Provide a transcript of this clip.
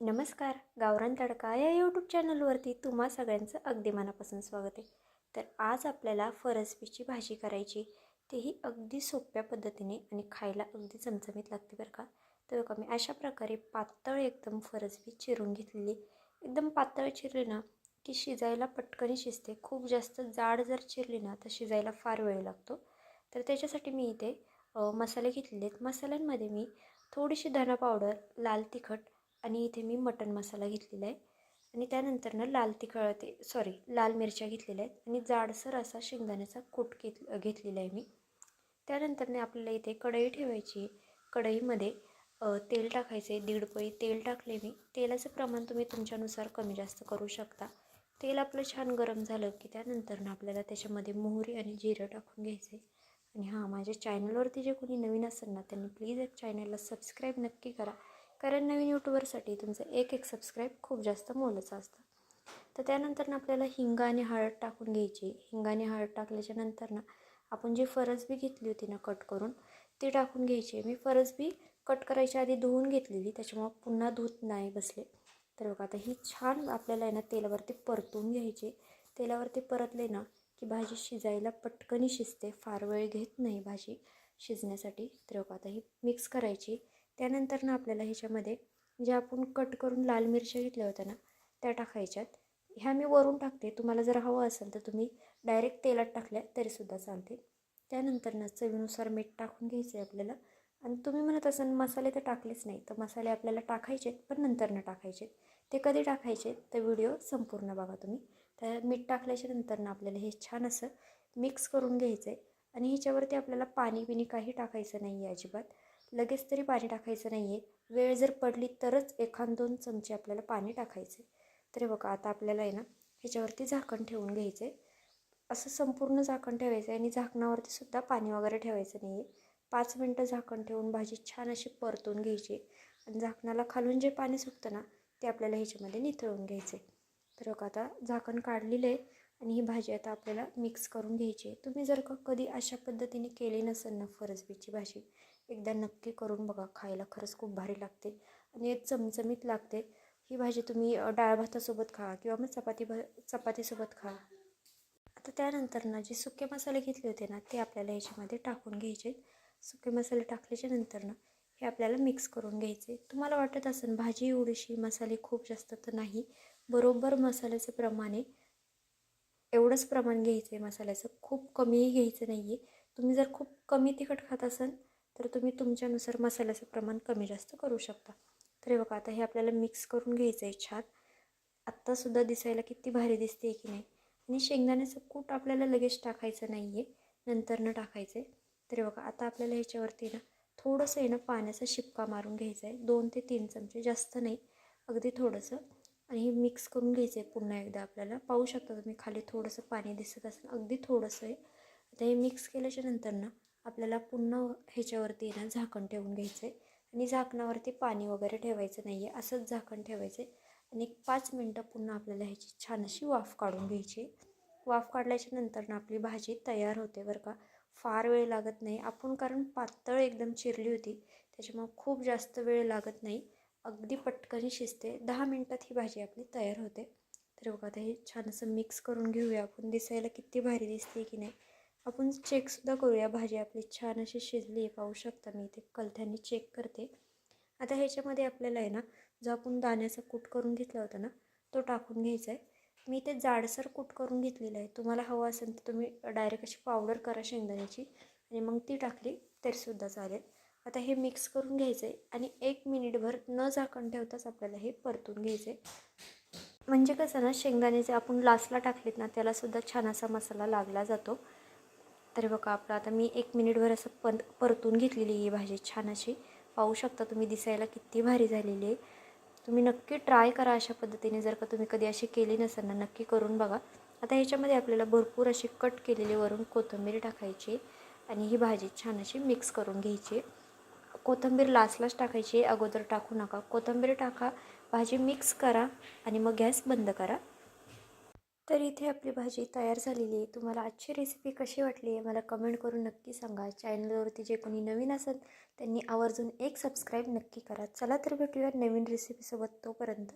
नमस्कार. गावरान तडका या यूट्यूब चॅनलवरती तुम्हा सगळ्यांचं अगदी मनापासून स्वागत आहे. तर आज आपल्याला फरसबीची भाजी करायची, तेही अगदी सोप्या पद्धतीने आणि खायला अगदी चमचमीत लागते बरं का. तर बघा मी अशा प्रकारे पातळ एकदम फरसबी चिरून घेतलेली. एकदम पातळ चिरली ना की शिजायला पटकन शिजते. खूप जास्त जाड जर चिरली ना तर शिजायला फार वेळ लागतो. तर त्याच्यासाठी मी इथे मसाले घेतलेले आहेत. मसाल्यांमध्ये मी थोडीशी धना पावडर, लाल तिखट आणि इथे मी मटण मसाला घेतलेला आहे आणि त्यानंतर लाल मिरच्या घेतलेल्या आहेत आणि जाडसर असा शेंगदाण्याचा कूट घेतलेला आहे मी. त्यानंतर आपल्याला इथे कढई ठेवायची. कढईमध्ये तेल टाकायचे. 1.5 पळी तेल टाकले मी. तेलाचं प्रमाण तुम्ही तुमच्यानुसार कमी जास्त करू शकता. तेल आपलं छान गरम झालं की त्यानंतर आपल्याला त्याच्यामध्ये मोहरी आणि जिरं टाकून घ्यायचे. आणि हां, माझ्या चॅनलवरती जे कोणी नवीन असेल ना त्यांनी प्लीज एक चॅनलला सबस्क्राईब नक्की करा, कारण नवीन यूट्यूबरसाठी तुमचं एक सबस्क्राईब खूप जास्त मोलाचं असतं. तर त्यानंतर आपल्याला हिंग आणि हळद टाकून घ्यायची. हिंग आणि हळद टाकल्याच्या नंतर आपण जी फरसबी घेतली होती ना कट करून, ती टाकून घ्यायची. मी फरसबी कट करायच्या आधी धुवून घेतलेली, त्याच्यामुळं पुन्हा धुत नाही बसले. तर बघा आता ही छान आपल्याला आहे ना तेलावरती परतून घ्यायची. तेलावरती परतले ना की भाजी शिजायला पटकनी शिजते, फार वेळ घेत नाही भाजी शिजण्यासाठी. तर बघा आता ही मिक्स करायची. त्यानंतर आपल्याला ह्याच्यामध्ये ज्या आपण कट करून लाल मिरच्या घेतल्या होत्या ना त्या टाकायच्यात. ह्या मी वरून टाकते. तुम्हाला जर हवं असेल तर तुम्ही डायरेक्ट तेलात टाकल्या तरीसुद्धा चालते. त्यानंतर चवीनुसार मीठ टाकून घ्यायचं आहे आपल्याला. आणि तुम्ही म्हणत असाल मसाले तर टाकलेच नाही, तर मसाले आपल्याला टाकायचे पण नंतर टाकायचे. ते कधी टाकायचे तर व्हिडिओ संपूर्ण बघा तुम्ही. तर मीठ टाकल्याच्या नंतर आपल्याला हे छान असं मिक्स करून घ्यायचं आहे. आणि ह्याच्यावरती आपल्याला पाणी काही टाकायचं नाही आहे अजिबात. लगेच तरी पाणी टाकायचं नाही आहे. वेळ जर पडली तरच 1-2 चमचे आपल्याला पाणी टाकायचे. तर बघा आता आपल्याला आहे ना ह्याच्यावरती झाकण ठेवून घ्यायचं आहे. असं संपूर्ण झाकण ठेवायचं आहे आणि झाकणावरती सुद्धा पाणी वगैरे ठेवायचं नाही आहे. 5 मिनटं झाकण ठेवून भाजी छान अशी परतून घ्यायची. आणि झाकणाला खालून जे पाणी सुटतं ना ते आपल्याला ह्याच्यामध्ये निथळून घ्यायचे. तर बघा आता झाकण काढलेलं आहे आणि ही भाजी आता आपल्याला मिक्स करून घ्यायची आहे. तुम्ही जर का कधी अशा पद्धतीने केली नसेल ना फरसबीची भाजी, एकदा नक्की करून बघा. खायला खरंच खूप भारी लागते आणि एक चमचमीत लागते. ही भाजी तुम्ही डाळ भातासोबत खा किंवा मग चपातीसोबत खा. आता त्यानंतर जे सुके मसाले घेतले होते ना ते आपल्याला ह्याच्यामध्ये टाकून घ्यायचे. सुके मसाले टाकल्याच्या नंतर हे आपल्याला मिक्स करून घ्यायचे. तुम्हाला वाटत असेल भाजी एवढीशी मसाले खूप जास्त, तर नाही. बरोबर मसाल्याचं प्रमाण आहे. एवढंच प्रमाण घ्यायचं आहे मसाल्याचं, खूप कमीही घ्यायचं नाही आहे. तुम्ही जर खूप कमी तिखट खात असाल तर तुम्ही तुमच्यानुसार मसाल्याचं प्रमाण कमी जास्त करू शकता. तर बघा आता हे आपल्याला मिक्स करून घ्यायचं आहे छान. आत्तासुद्धा दिसायला किती भारी दिसते की नाही. आणि शेंगदाण्याचं कूट आपल्याला लगेच टाकायचं नाही आहे, नंतर टाकायचं आहे. तर बघा आता आपल्याला ह्याच्यावरती थोडंसं पाण्याचा शिपका मारून घ्यायचा आहे. 2 ते 3 चमचे, जास्त नाही, अगदी थोडंसं. आणि हे मिक्स करून घ्यायचं आहे पुन्हा एकदा. आपल्याला पाहू शकता तुम्ही खाली थोडंसं पाणी दिसत असेल, अगदी थोडंसं आहे. आता हे मिक्स केल्याच्या नंतर आपल्याला पुन्हा ह्याच्यावरती झाकण ठेवून घ्यायचं आहे. आणि झाकणावरती पाणी वगैरे ठेवायचं नाही आहे, असंच झाकण ठेवायचं आहे. आणि 5 मिनटं पुन्हा आपल्याला ह्याची छान अशी वाफ काढून घ्यायची. वाफ काढल्याच्या नंतर आपली भाजी तयार होते बरं का. फार वेळ लागत नाही. आपण कारण पातळ एकदम चिरली होती त्याच्यामुळे खूप जास्त वेळ लागत नाही. अगदी पटकन शिजते. 10 मिनटात ही भाजी आपली तयार होते. तर बघा आता हे छान असं मिक्स करून घेऊया आपण. दिसायला किती भारी दिसते की नाही. आपण चेकसुद्धा करूया. भाजी आपली छान अशी शिजली आहे, पाहू शकता. मी इथे कलथ्याने चेक करते. आता ह्याच्यामध्ये आपल्याला जो आपण दाण्याचा कूट करून घेतला होता ना तो टाकून घ्यायचा आहे. मी ते जाडसर कूट करून घेतलेलं आहे. तुम्हाला हवं असेल तर तुम्ही डायरेक्ट अशी पावडर करा शेंगदाण्याची आणि मग ती टाकली तरीसुद्धा चालेल. आता हे मिक्स करून घ्यायचं आहे आणि 1 मिनिटभर न झाकण ठेवताच आपल्याला हे परतून घ्यायचं आहे. म्हणजे कसं ना, शेंगदाण्याचे आपण लास्टला टाकलेत ना त्यालासुद्धा छान असा मसाला लागला जातो. तर बघा आपलं आता मी 1 मिनिटभर असं परतून घेतलेली ही भाजी छान अशी. पाहू शकता तुम्ही, दिसायला किती भारी झालेली आहे. तुम्ही नक्की ट्राय करा अशा पद्धतीने. जर का तुम्ही कधी अशी केली नसेल ना नक्की करून बघा. आता ह्याच्यामध्ये आपल्याला भरपूर अशी कट केलेली वरून कोथिंबीर टाकायची आणि ही भाजी छान अशी मिक्स करून घ्यायची. कोथिंबीर लास्टलाच टाकायची, अगोदर टाकू नका. कोथिंबीर टाका, भाजी मिक्स करा आणि मग गॅस बंद करा. तर इथे आपली भाजी तयार झालेली आहे. तुम्हाला आजची रेसिपी कशी वाटली आहे मला कमेंट करून नक्की सांगा. चॅनलवरती जे कोणी नवीन असेल त्यांनी आवर्जून एक सबस्क्राईब नक्की करा. चला तर भेटूया नवीन रेसिपीसोबत. तोपर्यंत